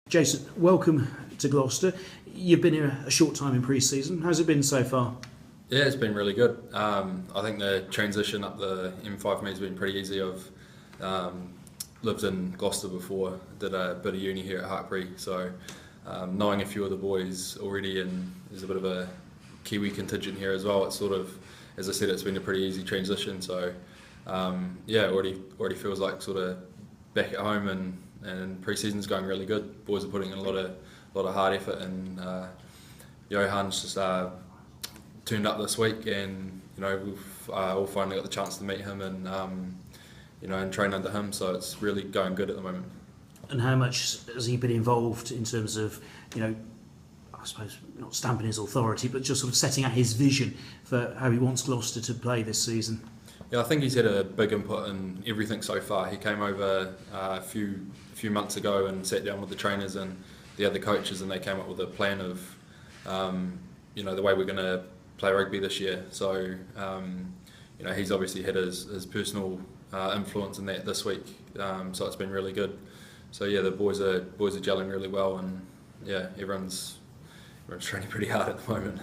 Jason, welcome to Gloucester. You've been here a short time in pre-season. How's it been so far? Yeah, it's been really good. I think the transition up the M5 for me has been pretty easy. I've lived in Gloucester before, did a bit of uni here at Hartpury, so knowing a few of the boys already, and there's a bit of a Kiwi contingent here as well. It's sort of, as I said, it's been a pretty easy transition. So yeah, it already feels like sort of back at home, and pre-season's going really good. Boys are putting in a lot of hard effort, and Johan's just turned up this week, and we've all finally got the chance to meet him and and train under him. So it's really going good at the moment. And how much has he been involved in terms of, I suppose not stamping his authority, but just sort of setting out his vision for how he wants Gloucester to play this season? Yeah, I think he's had a big input in everything so far. He came over a few months ago and sat down with the trainers and the other coaches, and they came up with a plan of the way we're going to play rugby this year. So he's obviously had his personal influence in that this week. So it's been really good. So yeah, the boys are gelling really well, and yeah, everyone's training pretty hard at the moment.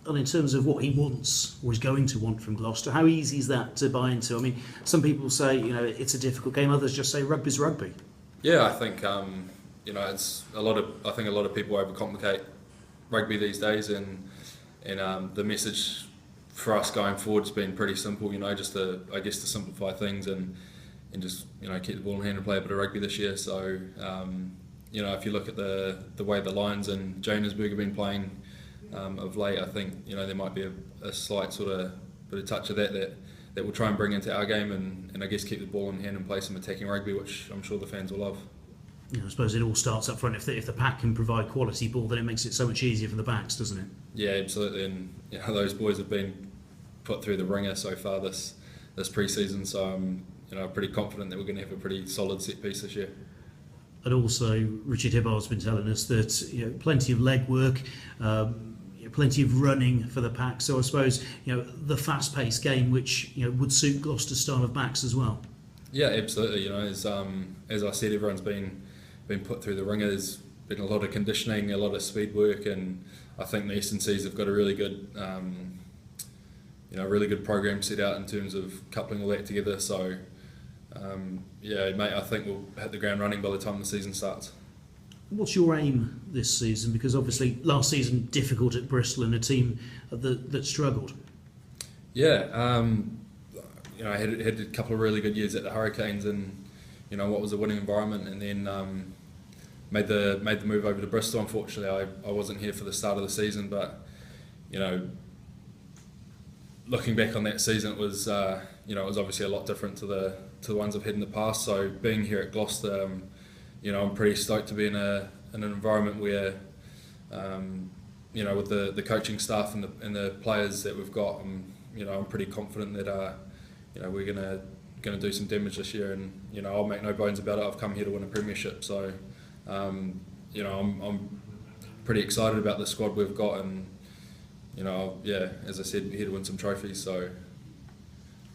And in terms of what he wants or is going to want from Gloucester, how easy is that to buy into? I mean, some people say it's a difficult game. Others just say rugby's rugby. Yeah, I think it's a lot of people overcomplicate rugby these days, and the message for us going forward has been pretty simple. Just to simplify things and just keep the ball in hand and play a bit of rugby this year. So if you look at the way the Lions and Johannesburg have been playing of late, I think there might be a slight sort of bit of touch of that we'll try and bring into our game, and I guess keep the ball in hand and play some attacking rugby, which I'm sure the fans will love. I suppose it all starts up front. If the pack can provide quality ball, then it makes it so much easier for the backs, doesn't it? Yeah, absolutely. And those boys have been put through the ringer so far this pre-season, so I'm pretty confident that we're going to have a pretty solid set piece this year. And also, Richard Hibbard's been telling us that plenty of leg work, plenty of running for the pack. So I suppose the fast-paced game, which would suit Gloucester's style of backs as well. Yeah, absolutely. As I said, everyone's been put through the ringer. There's been a lot of conditioning, a lot of speed work, and I think the S&Cs have got a really good program set out in terms of coupling all that together. So mate, I think we'll hit the ground running by the time the season starts. What's your aim this season? Because obviously last season difficult at Bristol and a team that struggled. Yeah, I had a couple of really good years at the Hurricanes, and what was a winning environment, and then made the move over to Bristol. Unfortunately, I wasn't here for the start of the season, but looking back on that season, it was obviously a lot different to the ones I've had in the past. So being here at Gloucester, I'm pretty stoked to be in an environment where with the coaching staff and the players that we've got, I'm pretty confident that we're gonna do some damage this year, and I'll make no bones about it. I've come here to win a premiership, so I'm pretty excited about the squad we've got, and as I said, we're here to win some trophies. So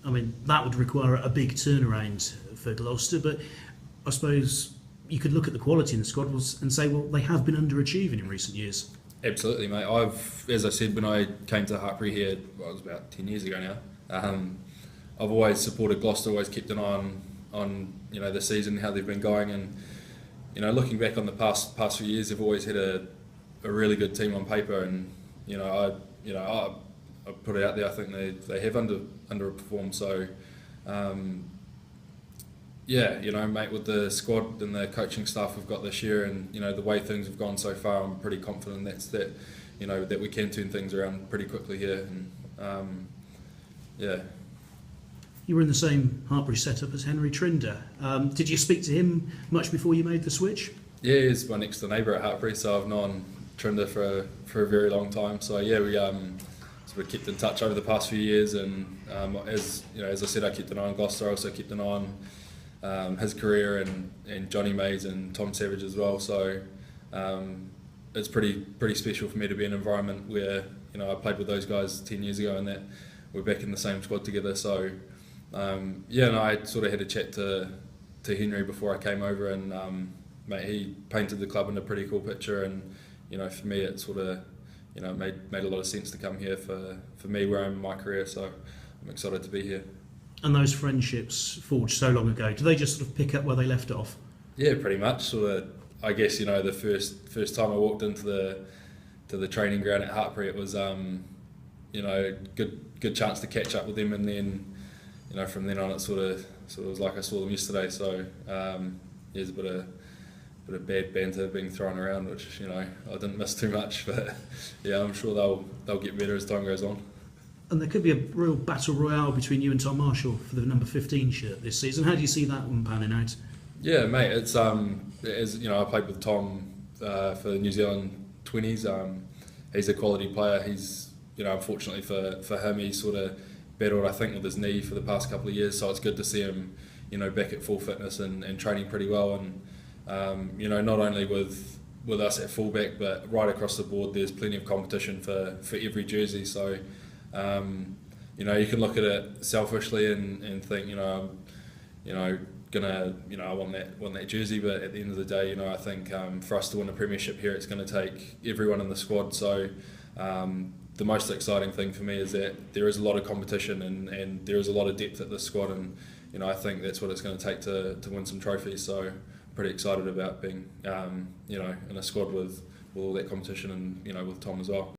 I mean, that would require a big turnaround for Gloucester, but I suppose you could look at the quality in the squad and say, well, they have been underachieving in recent years. Absolutely, mate. As I said, when I came to Hartpury here, it was about 10 years ago now. I've always supported Gloucester, always kept an eye on the season, how they've been going, and looking back on the past few years, they've always had a really good team on paper, and I put it out there. I think they have underperformed. So mate, with the squad and the coaching staff we've got this year, and the way things have gone so far, I'm pretty confident that we can turn things around pretty quickly here, and You were in the same Hartpury setup as Henry Trinder. Did you speak to him much before you made the switch? Yeah, he's my next door neighbour at Hartpury, so I've known Trinder for a very long time. So yeah, we sort of kept in touch over the past few years, and as I said, I kept an eye on Gloucester. I also kept an eye on his career and Johnny Mays and Tom Savage as well. So it's pretty special for me to be in an environment where I played with those guys 10 years ago, and that we're back in the same squad together. So I sort of had a chat to Henry before I came over, and mate, he painted the club in a pretty cool picture, and for me it sort of made a lot of sense to come here for me where I'm in my career. So I'm excited to be here. And those friendships forged so long ago, do they just sort of pick up where they left off? Yeah, pretty much. Sort of, I guess the first time I walked into the training ground at Hartpury, it was good chance to catch up with them, and then from then on it sort of was like I saw them yesterday. So there's a bit of bad banter being thrown around, which I didn't miss too much, but yeah, I'm sure they'll get better as time goes on. And there could be a real battle royale between you and Tom Marshall for the number 15 shirt this season. How do you see that one panning out? Yeah, mate, it's I played with Tom for the New Zealand 20s. He's a quality player. He's unfortunately for him, he's sort of battled, I think, with his knee for the past couple of years. So it's good to see him back at full fitness and training pretty well. And not only with us at fullback, but right across the board, there's plenty of competition for every jersey. So you can look at it selfishly and think I want that jersey, but at the end of the day, I think for us to win a premiership here, it's going to take everyone in the squad. So the most exciting thing for me is that there is a lot of competition and there is a lot of depth at this squad, and I think that's what it's going to take to win some trophies. So pretty excited about being in a squad with all that competition and with Tom as well.